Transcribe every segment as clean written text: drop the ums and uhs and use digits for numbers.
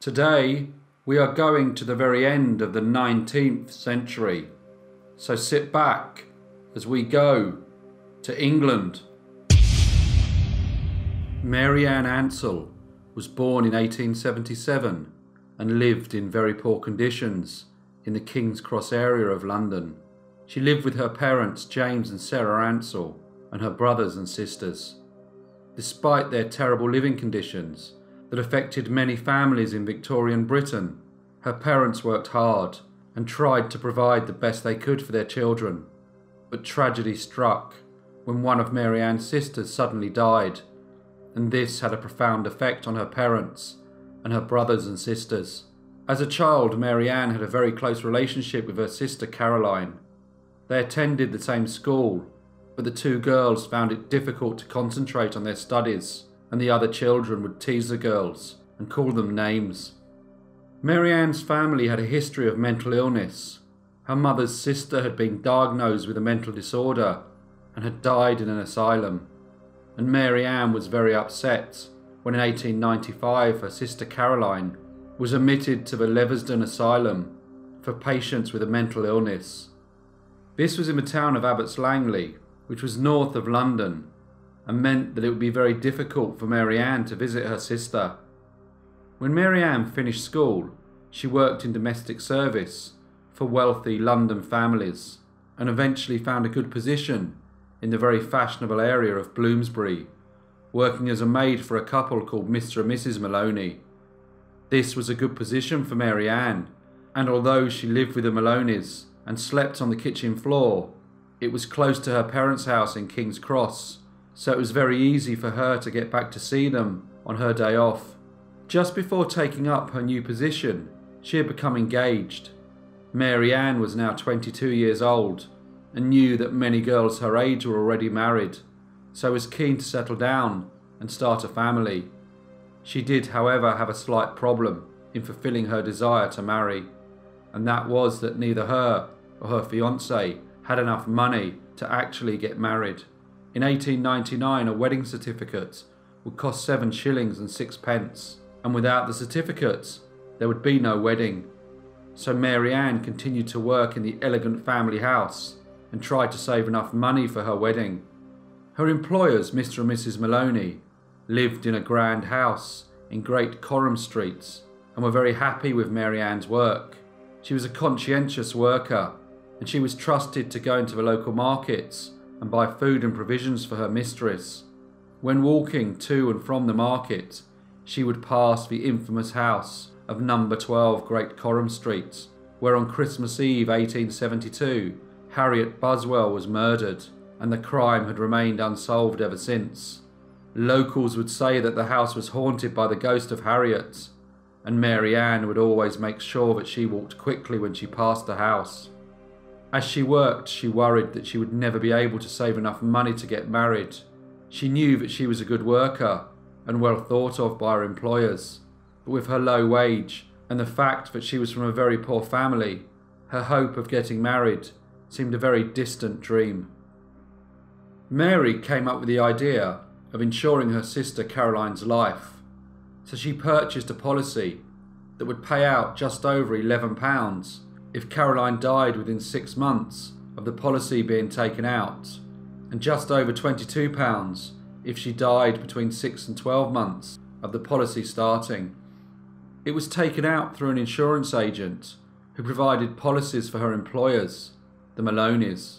Today, we are going to the very end of the 19th century, so sit back as we go to England. Mary Ann Ansell was born in 1877 and lived in very poor conditions in the King's Cross area of London. She lived with her parents James and Sarah Ansell and her brothers and sisters. Despite their terrible living conditions that affected many families in Victorian Britain, her parents worked hard and tried to provide the best they could for their children. But tragedy struck when one of Mary Ann's sisters suddenly died, and this had a profound effect on her parents and her brothers and sisters. As a child, Mary Ann had a very close relationship with her sister Caroline. They attended the same school, but the two girls found it difficult to concentrate on their studies, and the other children would tease the girls and call them names. Mary Ann's family had a history of mental illness. Her mother's sister had been diagnosed with a mental disorder and had died in an asylum, and Mary Ann was very upset when in 1895 her sister Caroline was admitted to the Leversden Asylum for patients with a mental illness. This was in the town of Abbots Langley, which was north of London, and meant that it would be very difficult for Mary Ann to visit her sister. When Mary Ann finished school, she worked in domestic service for wealthy London families and eventually found a good position in the very fashionable area of Bloomsbury, working as a maid for a couple called Mr. and Mrs. Maloney. This was a good position for Mary Ann, and although she lived with the Maloneys and slept on the kitchen floor, it was close to her parents' house in King's Cross, so it was very easy for her to get back to see them on her day off. Just before taking up her new position, she had become engaged. Mary Ann was now 22 years old and knew that many girls her age were already married, so was keen to settle down and start a family. She did, however, have a slight problem in fulfilling her desire to marry, and that was that neither her or her fiancé had enough money to actually get married. In 1899, a wedding certificate would cost 7 shillings and 6 pence, and without the certificates, there would be no wedding. So Mary Ann continued to work in the elegant family house and tried to save enough money for her wedding. Her employers, Mr. and Mrs. Maloney, lived in a grand house in Great Coram Street and were very happy with Mary Ann's work. She was a conscientious worker, and she was trusted to go into the local markets and buy food and provisions for her mistress. When walking to and from the market, she would pass the infamous house of number 12 Great Coram Street, where on Christmas Eve 1872, Harriet Buswell was murdered, and the crime had remained unsolved ever since. Locals would say that the house was haunted by the ghost of Harriet, and Mary Ann would always make sure that she walked quickly when she passed the house. As she worked, she worried that she would never be able to save enough money to get married. She knew that she was a good worker and well thought of by her employers, but with her low wage and the fact that she was from a very poor family, her hope of getting married seemed a very distant dream. Mary came up with the idea of insuring her sister Caroline's life, so she purchased a policy that would pay out just over £11 if Caroline died within 6 months of the policy being taken out, and just over £22 if she died between 6 and 12 months of the policy starting. It was taken out through an insurance agent who provided policies for her employers, the Maloneys.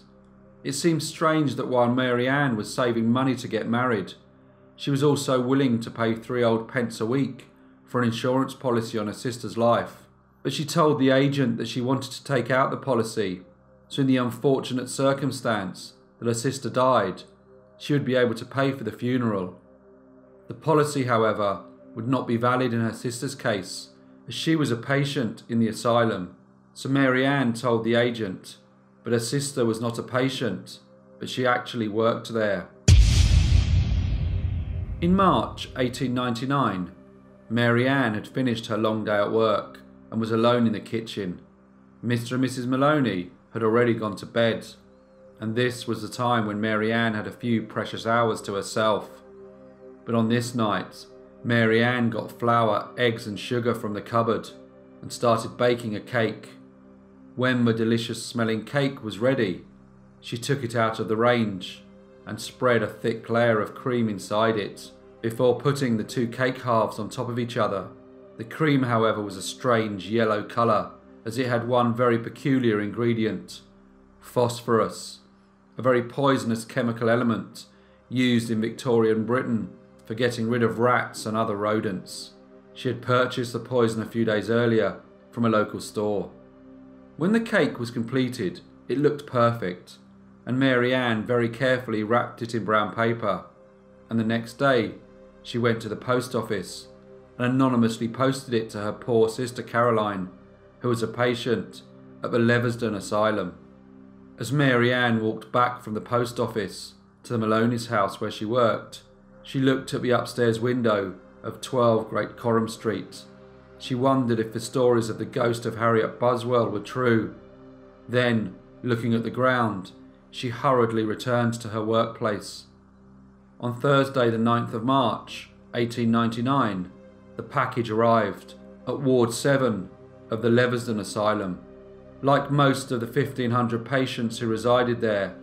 It seems strange that while Mary Ann was saving money to get married, she was also willing to pay 3 old pence a week for an insurance policy on her sister's life. But she told the agent that she wanted to take out the policy, so in the unfortunate circumstance that her sister died, she would be able to pay for the funeral. The policy, however, would not be valid in her sister's case, as she was a patient in the asylum, so Mary Ann told the agent, but her sister was not a patient, but she actually worked there. In March 1899, Mary Ann had finished her long day at work and was alone in the kitchen. Mr. and Mrs. Maloney had already gone to bed, and this was the time when Mary Ann had a few precious hours to herself. But on this night, Mary Ann got flour, eggs and sugar from the cupboard and started baking a cake. When the delicious smelling cake was ready, she took it out of the range and spread a thick layer of cream inside it before putting the two cake halves on top of each other. The cream, however, was a strange yellow colour, as it had one very peculiar ingredient: phosphorus, a very poisonous chemical element used in Victorian Britain for getting rid of rats and other rodents. She had purchased the poison a few days earlier from a local store. When the cake was completed, it looked perfect, and Mary Ann very carefully wrapped it in brown paper, and the next day she went to the post office and anonymously posted it to her poor sister Caroline, who was a patient at the Leversden Asylum. As Mary Ann walked back from the post office to the Maloney's house where she worked, she looked at the upstairs window of 12 Great Coram Street. She wondered if the stories of the ghost of Harriet Buswell were true. Then, looking at the ground, she hurriedly returned to her workplace. On Thursday the 9th of March, 1899, the package arrived at Ward 7 of the Leversden Asylum. Like most of the 1,500 patients who resided there,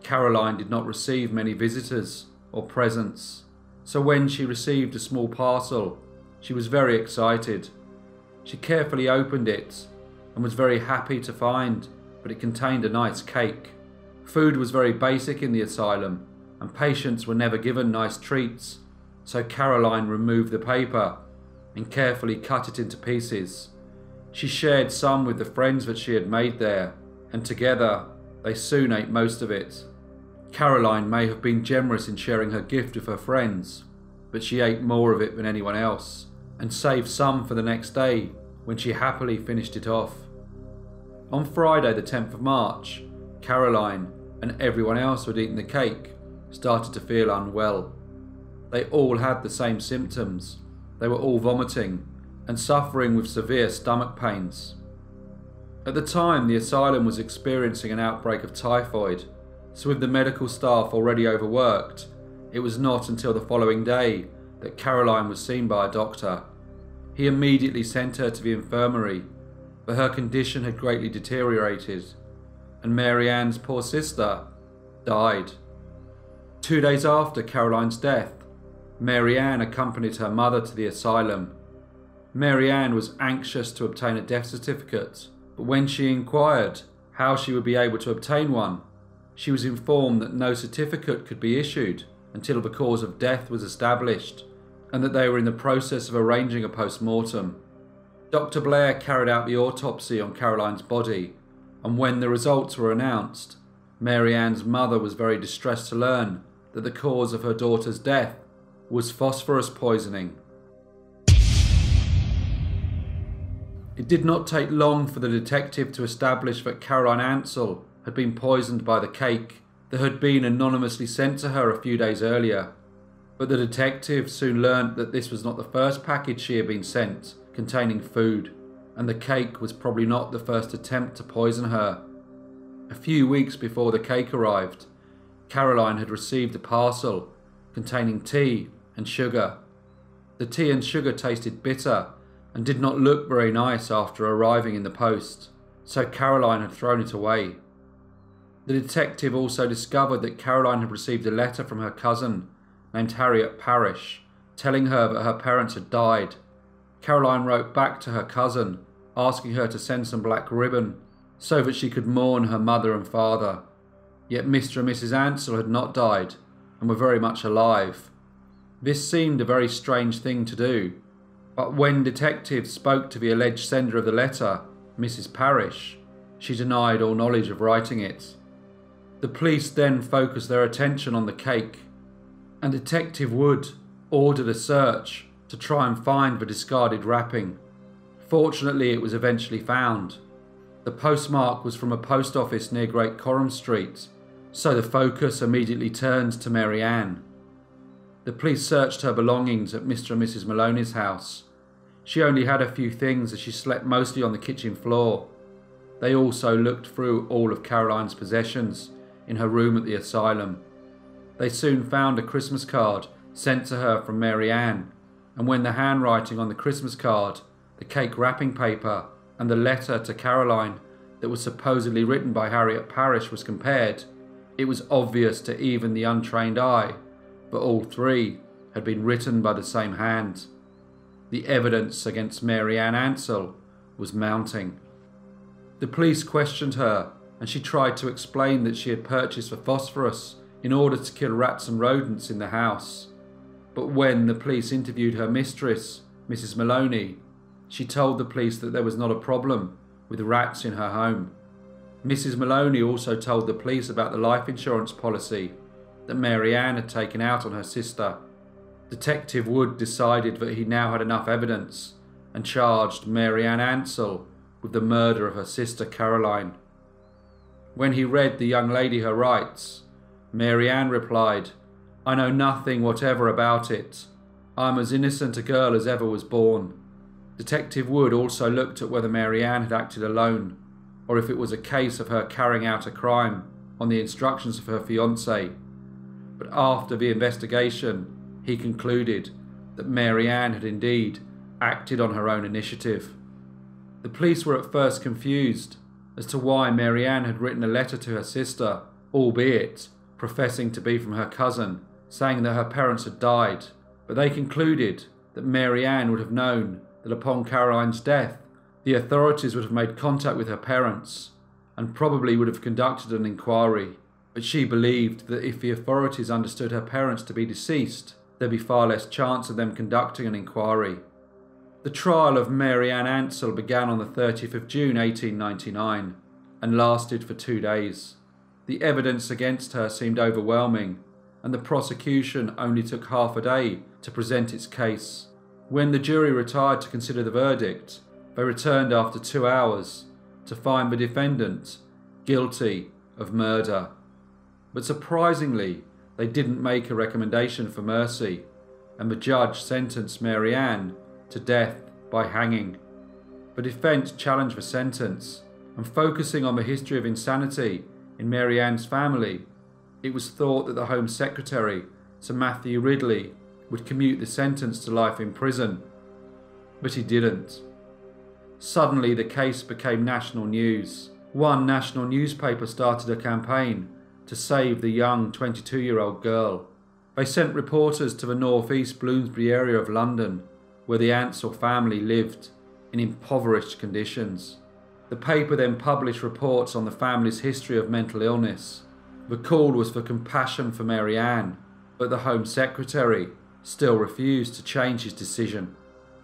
Caroline did not receive many visitors or presents, so when she received a small parcel, she was very excited. She carefully opened it and was very happy to find that it contained a nice cake. Food was very basic in the asylum, and patients were never given nice treats, so Caroline removed the paper and carefully cut it into pieces. She shared some with the friends that she had made there, and together they soon ate most of it. Caroline may have been generous in sharing her gift with her friends, but she ate more of it than anyone else, and saved some for the next day when she happily finished it off. On Friday the 10th of March, Caroline and everyone else who had eaten the cake started to feel unwell. They all had the same symptoms. They were all vomiting and suffering with severe stomach pains. At the time, the asylum was experiencing an outbreak of typhoid, so with the medical staff already overworked, it was not until the following day that Caroline was seen by a doctor. He immediately sent her to the infirmary, but her condition had greatly deteriorated, and Mary Ann's poor sister died. 2 days after Caroline's death, Mary Ann accompanied her mother to the asylum. Mary Ann was anxious to obtain a death certificate, but when she inquired how she would be able to obtain one, she was informed that no certificate could be issued until the cause of death was established, and that they were in the process of arranging a post-mortem. Dr. Blair carried out the autopsy on Caroline's body, and when the results were announced, Mary Ann's mother was very distressed to learn that the cause of her daughter's death was phosphorus poisoning. It did not take long for the detective to establish that Caroline Ansell had been poisoned by the cake that had been anonymously sent to her a few days earlier. But the detective soon learnt that this was not the first package she had been sent containing food, and the cake was probably not the first attempt to poison her. A few weeks before the cake arrived, Caroline had received a parcel containing tea and sugar. The tea and sugar tasted bitter and did not look very nice after arriving in the post, so Caroline had thrown it away. The detective also discovered that Caroline had received a letter from her cousin, named Harriet Parish, telling her that her parents had died. Caroline wrote back to her cousin, asking her to send some black ribbon so that she could mourn her mother and father. Yet Mr. and Mrs. Ansell had not died and were very much alive. This seemed a very strange thing to do, but when detectives spoke to the alleged sender of the letter, Mrs. Parish, she denied all knowledge of writing it. The police then focused their attention on the cake, and Detective Wood ordered a search to try and find the discarded wrapping. Fortunately, it was eventually found. The postmark was from a post office near Great Coram Street, so the focus immediately turned to Mary Ann. The police searched her belongings at Mr. and Mrs. Maloney's house. She only had a few things as she slept mostly on the kitchen floor. They also looked through all of Caroline's possessions in her room at the asylum. They soon found a Christmas card sent to her from Mary Ann, and when the handwriting on the Christmas card, the cake wrapping paper, and the letter to Caroline that was supposedly written by Harriet Parish was compared, it was obvious to even the untrained eye that all three had been written by the same hand. The evidence against Mary Ann Ansell was mounting. The police questioned her, and she tried to explain that she had purchased the phosphorus in order to kill rats and rodents in the house. But when the police interviewed her mistress, Mrs. Maloney, she told the police that there was not a problem with rats in her home. Mrs. Maloney also told the police about the life insurance policy that Mary Ann had taken out on her sister. Detective Wood decided that he now had enough evidence and charged Mary Ann Ansell with the murder of her sister Caroline. When he read the young lady her rights, Mary Ann replied, "I know nothing whatever about it. I am as innocent a girl as ever was born." Detective Wood also looked at whether Mary Ann had acted alone, or if it was a case of her carrying out a crime on the instructions of her fiancé. But after the investigation, he concluded that Mary Ann had indeed acted on her own initiative. The police were at first confused as to why Mary Ann had written a letter to her sister, albeit professing to be from her cousin, saying that her parents had died, but they concluded that Mary Ann would have known that upon Caroline's death, the authorities would have made contact with her parents and probably would have conducted an inquiry. But she believed that if the authorities understood her parents to be deceased, there'd be far less chance of them conducting an inquiry. The trial of Mary Ann Ansell began on the 30th of June 1899 and lasted for 2 days. The evidence against her seemed overwhelming, and the prosecution only took half a day to present its case. When the jury retired to consider the verdict, they returned after 2 hours to find the defendant guilty of murder. But surprisingly, they didn't make a recommendation for mercy, and the judge sentenced Mary Ann to death by hanging. The defence challenged the sentence, and focusing on the history of insanity in Mary Ann's family, it was thought that the Home Secretary, Sir Matthew Ridley, would commute the sentence to life in prison. But he didn't. Suddenly the case became national news. One national newspaper started a campaign to save the young 22-year-old girl. They sent reporters to the north-east Bloomsbury area of London, where the Ansell family lived in impoverished conditions. The paper then published reports on the family's history of mental illness. The call was for compassion for Mary Ann, but the Home Secretary still refused to change his decision.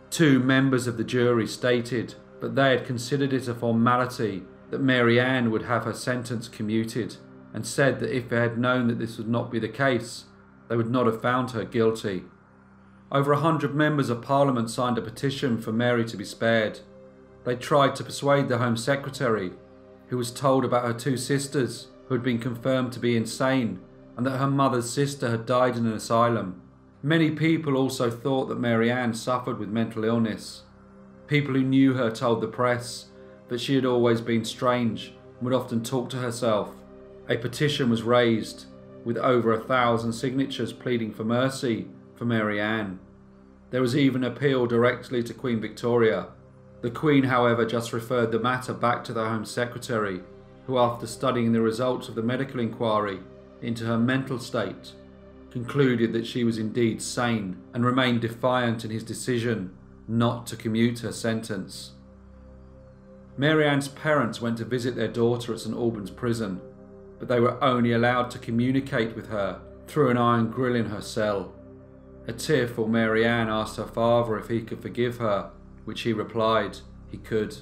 2 members of the jury stated that they had considered it a formality that Mary Ann would have her sentence commuted, and said that if they had known that this would not be the case, they would not have found her guilty. Over 100 members of Parliament signed a petition for Mary to be spared. They tried to persuade the Home Secretary, who was told about her 2 sisters who had been confirmed to be insane and that her mother's sister had died in an asylum. Many people also thought that Mary Ann suffered with mental illness. People who knew her told the press that she had always been strange and would often talk to herself. A petition was raised with over 1,000 signatures pleading for mercy for Mary Ann. There was even an appeal directly to Queen Victoria. The Queen, however, just referred the matter back to the Home Secretary, who, after studying the results of the medical inquiry into her mental state, concluded that she was indeed sane and remained defiant in his decision not to commute her sentence. Mary Ann's parents went to visit their daughter at St Albans Prison, but they were only allowed to communicate with her through an iron grill in her cell. A tearful Mary Ann asked her father if he could forgive her, which he replied he could.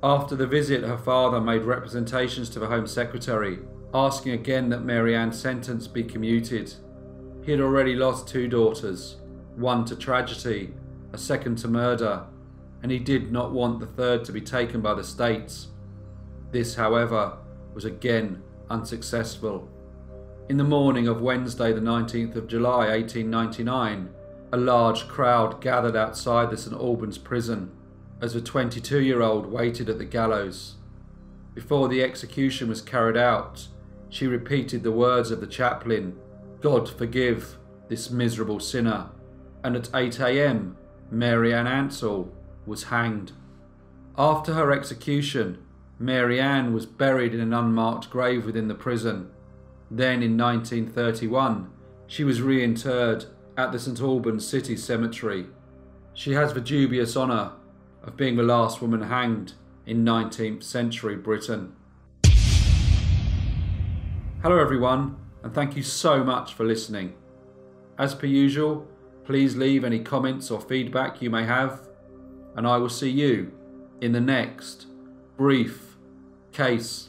After the visit, her father made representations to the Home Secretary, asking again that Mary Ann's sentence be commuted. He had already lost 2 daughters, one to tragedy, a second to murder, and he did not want the third to be taken by the states. This, however, was again unsuccessful. In the morning of Wednesday the 19th of July 1899, a large crowd gathered outside the St Albans prison as the 22-year-old waited at the gallows. Before the execution was carried out, she repeated the words of the chaplain, "God forgive this miserable sinner," and at 8 a.m. Mary Ann Ansell, was hanged. After her execution, Mary Ann was buried in an unmarked grave within the prison. Then in 1931, she was reinterred at the St Albans City Cemetery. She has the dubious honour of being the last woman hanged in 19th century Britain. Hello everyone, and thank you so much for listening. As per usual, please leave any comments or feedback you may have, and I will see you in the next brief case